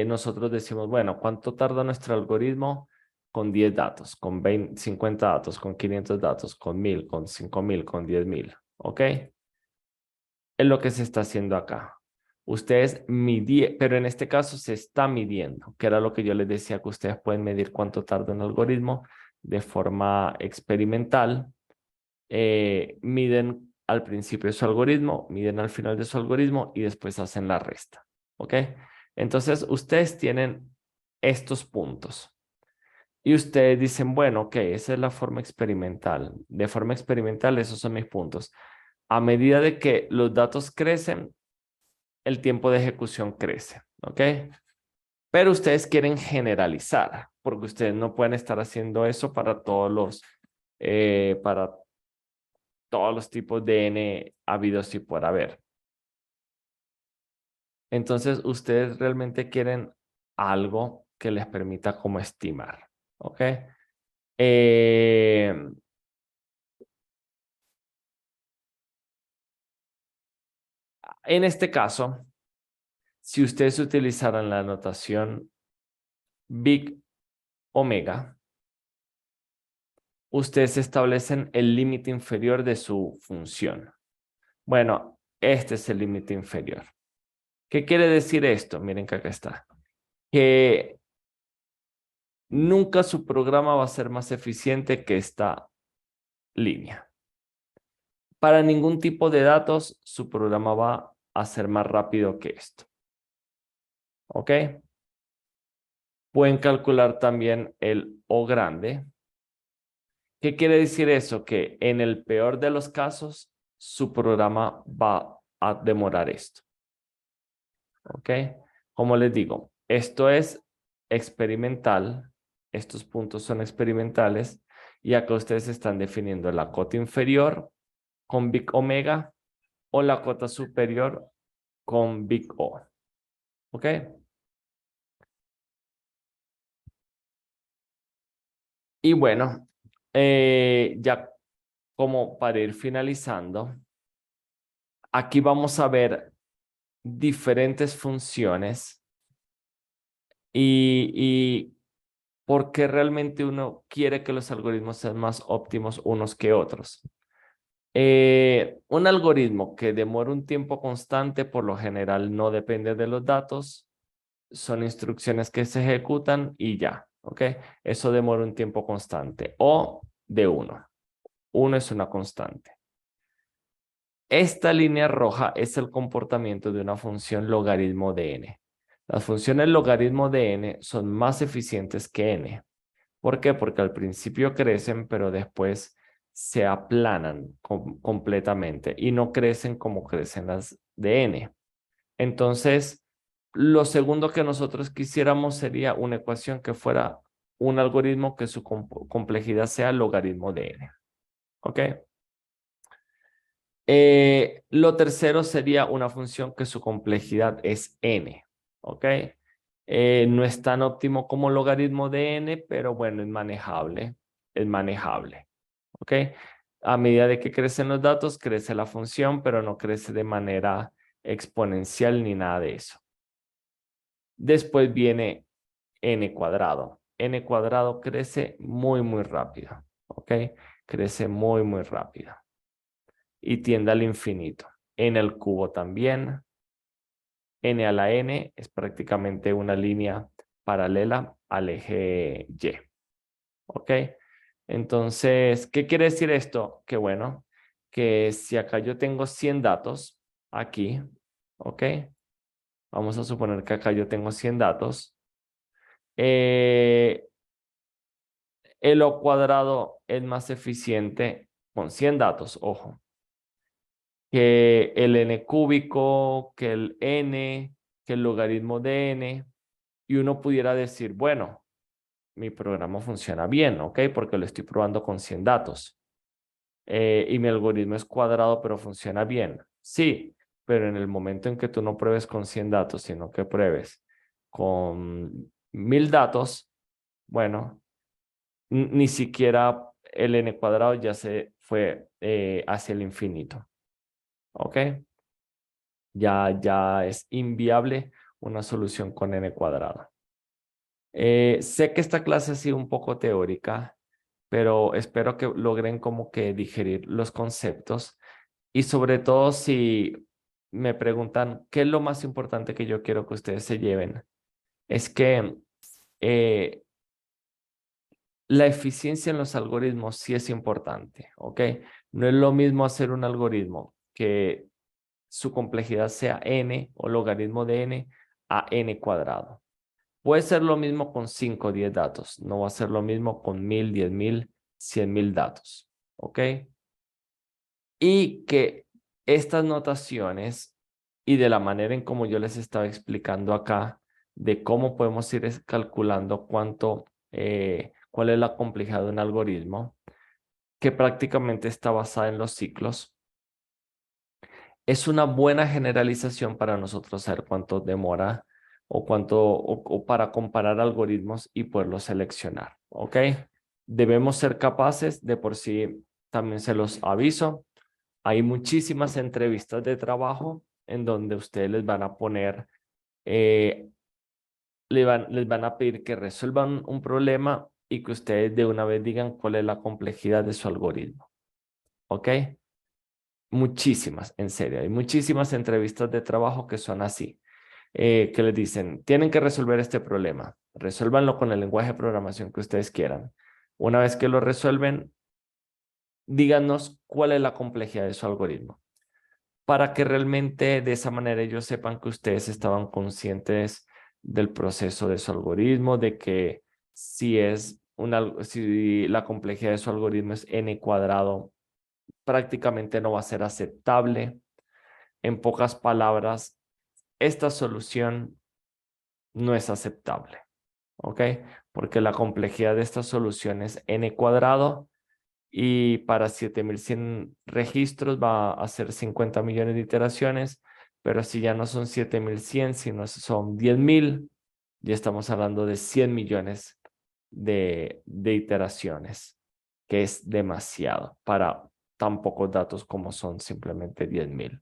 nosotros decimos, bueno, ¿cuánto tarda nuestro algoritmo? Con 10 datos, con 20, 50 datos, con 500 datos, con 1000, con 5000, con 10.000. ¿Ok? Es lo que se está haciendo acá. Ustedes midieron, pero en este caso se está midiendo, que era lo que yo les decía, que ustedes pueden medir cuánto tarda un algoritmo de forma experimental. Miden al principio de su algoritmo, miden al final de su algoritmo y después hacen la resta. ¿Ok? Entonces, ustedes tienen estos puntos. Y ustedes dicen, bueno, ok, esa es la forma experimental. De forma experimental, esos son mis puntos. A medida de que los datos crecen, el tiempo de ejecución crece, ¿ok? Pero ustedes quieren generalizar, porque ustedes no pueden estar haciendo eso para todos los tipos de N habidos y por haber. Entonces, ustedes realmente quieren algo que les permita como estimar, ¿ok? Eh, en este caso, si ustedes utilizaran la notación Big Omega, ustedes establecen el límite inferior de su función. Bueno, este es el límite inferior. ¿Qué quiere decir esto? Miren que acá está. Que nunca su programa va a ser más eficiente que esta línea. Para ningún tipo de datos, su programa va a ser más rápido que esto. ¿Ok? Pueden calcular también el O grande. ¿Qué quiere decir eso? Que en el peor de los casos, su programa va a demorar esto. ¿Ok? Como les digo, esto es experimental. Estos puntos son experimentales. Y acá ustedes están definiendo la cota inferior con Big Omega o la cota superior con Big O. ¿Ok? Y bueno, ya como para ir finalizando, aquí vamos a ver diferentes funciones y por qué realmente uno quiere que los algoritmos sean más óptimos unos que otros. Un algoritmo que demora un tiempo constante, por lo general no depende de los datos, son instrucciones que se ejecutan y ya, ¿ok? Eso demora un tiempo constante o de uno. Uno es una constante. Esta línea roja es el comportamiento de una función logaritmo de n. Las funciones logaritmo de n son más eficientes que n. ¿Por qué? Porque al principio crecen, pero después se aplanan completamente y no crecen como crecen las de n. Entonces, lo segundo que nosotros quisiéramos sería una ecuación que fuera un algoritmo que su complejidad sea logaritmo de n. ¿Ok? Lo tercero sería una función que su complejidad es n, ¿ok? No es tan óptimo como logaritmo de n, pero bueno, es manejable, ¿ok? A medida de que crecen los datos, crece la función, pero no crece de manera exponencial ni nada de eso. Después viene n cuadrado. N cuadrado crece muy, muy rápido, ¿ok? Crece muy, muy rápido y tiende al infinito. En el cubo también. N a la n es prácticamente una línea paralela al eje Y. ¿Ok? Entonces, ¿qué quiere decir esto? Que bueno, que si acá yo tengo 100 datos, aquí, ¿ok? Vamos a suponer que acá yo tengo 100 datos. Eh, el O cuadrado es más eficiente con 100 datos, ojo, que el n cúbico, que el n, que el logaritmo de n, y uno pudiera decir, bueno, mi programa funciona bien, ¿ok? Porque lo estoy probando con 100 datos. Y mi algoritmo es cuadrado, pero funciona bien. Sí, pero en el momento en que tú no pruebes con 100 datos, sino que pruebes con 1000 datos, bueno, Ni siquiera el n cuadrado ya se fue hacia el infinito. ¿Ok? Ya es inviable una solución con n cuadrado. Sé que esta clase ha sido un poco teórica, pero espero que logren como que digerir los conceptos y sobre todo si me preguntan qué es lo más importante que yo quiero que ustedes se lleven, es que eh, la eficiencia en los algoritmos sí es importante, ¿ok? No es lo mismo hacer un algoritmo que su complejidad sea n o logaritmo de n a n cuadrado. Puede ser lo mismo con 5 o 10 datos, no va a ser lo mismo con 1000, 10.000, 100.000 datos, ¿ok? Y que estas notaciones y de la manera en como yo les estaba explicando acá, de cómo podemos ir calculando cuál es la complejidad de un algoritmo, que prácticamente está basada en los ciclos, es una buena generalización para nosotros saber cuánto demora o para comparar algoritmos y poderlos seleccionar, ¿ok? Debemos ser capaces de por sí, también se los aviso, hay muchísimas entrevistas de trabajo en donde ustedes les van a poner, eh, les van a pedir que resuelvan un problema y que ustedes de una vez digan cuál es la complejidad de su algoritmo, ¿ok? Muchísimas, en serio, hay muchísimas entrevistas de trabajo que son así, que les dicen, tienen que resolver este problema, resuélvanlo con el lenguaje de programación que ustedes quieran. Una vez que lo resuelven, díganos cuál es la complejidad de su algoritmo, para que realmente de esa manera ellos sepan que ustedes estaban conscientes del proceso de su algoritmo, de que si la complejidad de su algoritmo es n cuadrado, prácticamente no va a ser aceptable. En pocas palabras, esta solución no es aceptable, ¿ok? Porque la complejidad de esta solución es n cuadrado y para 7100 registros va a ser 50 millones de iteraciones, pero si ya no son 7100, sino son 10.000, ya estamos hablando de 100 millones de iteraciones, que es demasiado para tan pocos datos como son simplemente 10.000.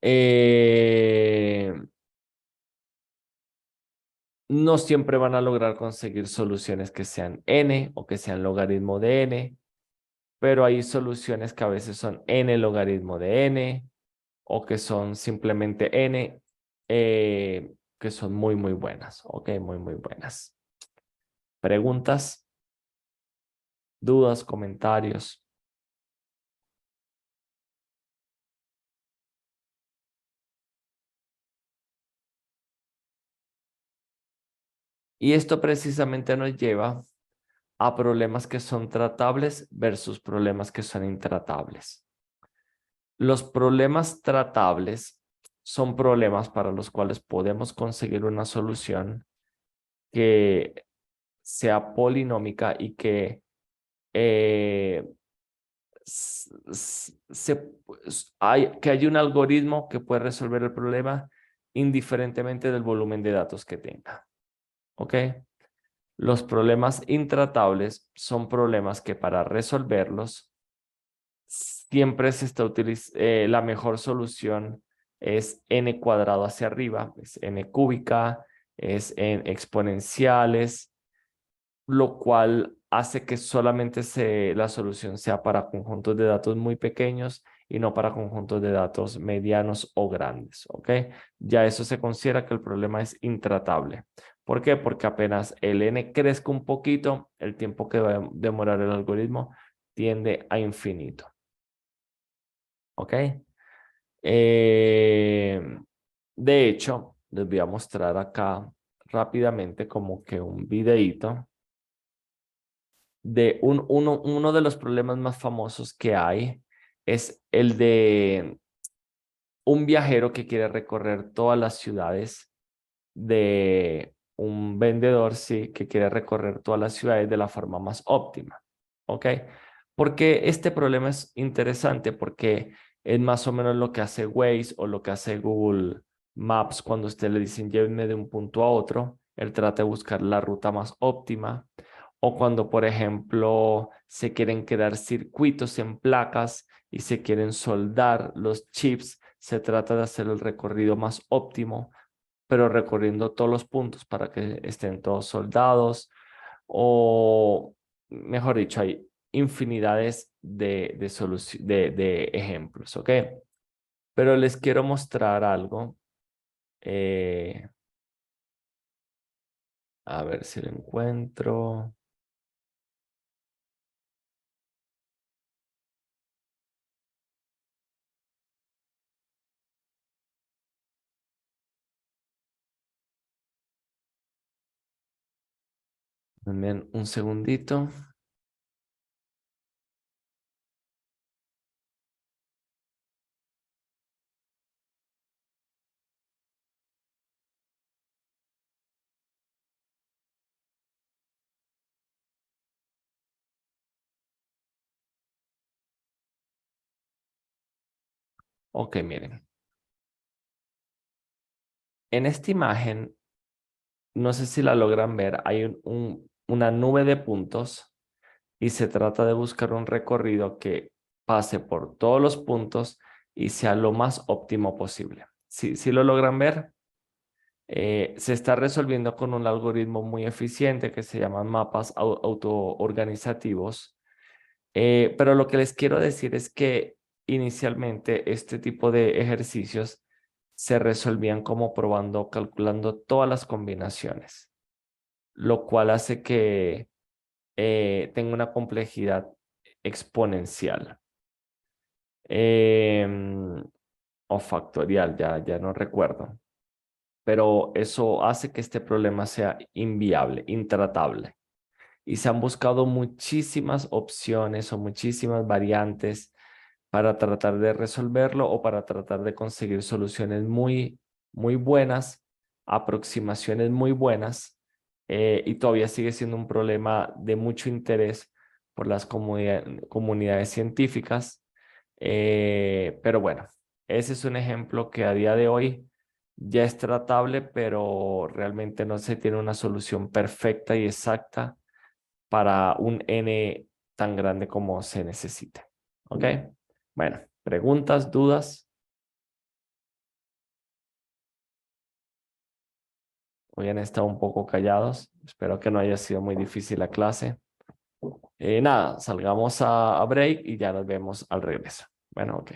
Eh, no siempre van a lograr conseguir soluciones que sean n o que sean logaritmo de n, pero hay soluciones que a veces son n logaritmo de n o que son simplemente n, que son muy, muy buenas, ok, muy, muy buenas. ¿Preguntas, dudas, comentarios? Y esto precisamente nos lleva a problemas que son tratables versus problemas que son intratables. Los problemas tratables son problemas para los cuales podemos conseguir una solución que sea polinómica y que eh, que haya un algoritmo que pueda resolver el problema indiferentemente del volumen de datos que tenga. ¿Ok? Los problemas intratables son problemas que para resolverlos siempre se está la mejor solución es n cuadrado hacia arriba, es n cúbica, es en exponenciales, lo cual hace que solamente la solución sea para conjuntos de datos muy pequeños y no para conjuntos de datos medianos o grandes, ¿ok? Ya eso se considera que el problema es intratable. ¿Por qué? Porque apenas el n crezca un poquito, el tiempo que va a demorar el algoritmo tiende a infinito, ¿ok? Eh, de hecho, les voy a mostrar acá rápidamente como que un videíto de uno de los problemas más famosos que hay es el de un viajero que quiere recorrer todas las ciudades de un vendedor, sí, que quiere recorrer todas las ciudades de la forma más óptima, ¿ok? Porque este problema es interesante porque es más o menos lo que hace Waze o lo que hace Google Maps cuando usted le dicen llévenme de un punto a otro, él trata de buscar la ruta más óptima o cuando, por ejemplo, se quieren crear circuitos en placas y se quieren soldar los chips, se trata de hacer el recorrido más óptimo, pero recorriendo todos los puntos para que estén todos soldados, o mejor dicho, hay infinidades de ejemplos, ¿ok? Pero les quiero mostrar algo. eh, a ver si lo encuentro. Denme un segundito. Ok, miren. En esta imagen, no sé si la logran ver, hay una nube de puntos y se trata de buscar un recorrido que pase por todos los puntos y sea lo más óptimo posible. Si lo logran ver, se está resolviendo con un algoritmo muy eficiente que se llaman mapas autoorganizativos. Pero lo que les quiero decir es que inicialmente este tipo de ejercicios se resolvían como probando, calculando todas las combinaciones, lo cual hace que tenga una complejidad exponencial em, o factorial, ya no recuerdo, pero eso hace que este problema sea inviable, intratable. Y se han buscado muchísimas opciones o muchísimas variantes para tratar de resolverlo o para tratar de conseguir soluciones muy buenas, aproximaciones muy buenas, y todavía sigue siendo un problema de mucho interés por las comunidades científicas. Pero bueno, ese es un ejemplo que a día de hoy ya es tratable, pero realmente no se tiene una solución perfecta y exacta para un N tan grande como se necesite. ¿Ok? Bueno, preguntas, dudas. Hoy han estado un poco callados. Espero que no haya sido muy difícil la clase. Nada, salgamos a break y ya nos vemos al regreso. Bueno, ok.